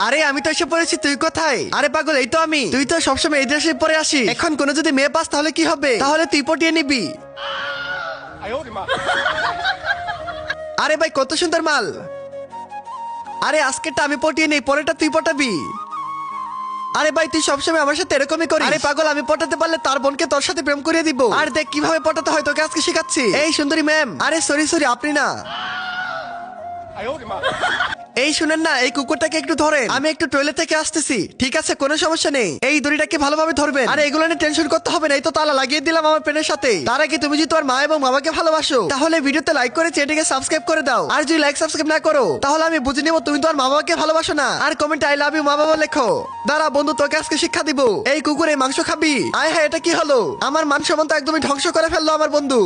আরে আমি তো এসে পড়েছি, তুই কোথায়? আরে পাগল, এই তো আমি। তুই তো সবসময় এই ড্রেসে পরে আসিস, এখন কোনো যদি মেয়ে পাস তাহলে কি হবে? তাহলে তুই পটিয়ে নিবি। আরে ভাই কত সুন্দর মাল। আরে আজকেরটা আমি পটিয়ে নেই, পরেরটা তুই পটাবি। আরে ভাই তুই সবসময় আমার সাথে এরকমই করিস। আরে পাগল, আমি পটাতে পারলে তার বোনকে তোর সাথে প্রেম করিয়ে দিব। আর দেখ কিভাবে পটাতে হয়, তোকে আজকে শিখাচ্ছি। এই সুন্দরী ম্যাম, আরে সরি সরি, আপনি না। এই শুনেন না, এই কুকুরটাকে একটু ধরেন, আমি একটু টয়লেট থেকে আসতেছি। ঠিক আছে, কোনো সমস্যা নেই। এই দড়িটাকে ভালোভাবে ধরবেন। আরে এগুলো নিয়ে টেনশন করতে হবে না, এই তো তালা লাগিয়ে দিলাম আমার পেনের সাথে। তার আগে তুমি যদি তোমার মা এবং বাবাকে ভালোবাসো তাহলে ভিডিওতে লাইক করে চ্যানেলটিকে সাবস্ক্রাইব করে দাও। আর যদি লাইক সাবস্ক্রাইব না করো তাহলে আমি বুঝে নিব তুমি তোমার মা বাবাকে ভালোবাসো না। আর কমেন্টে আই লাভ ইউ মা বাবা লেখো। দাঁড়া বন্ধু, তোকে আজকে শিক্ষা দিব। এই কুকুর এই মাংস খাবি? আয় হ্যাঁ, এটা কি হলো? আমার মান সম্মান তো একদমই ধ্বংস করে ফেললো আমার বন্ধু।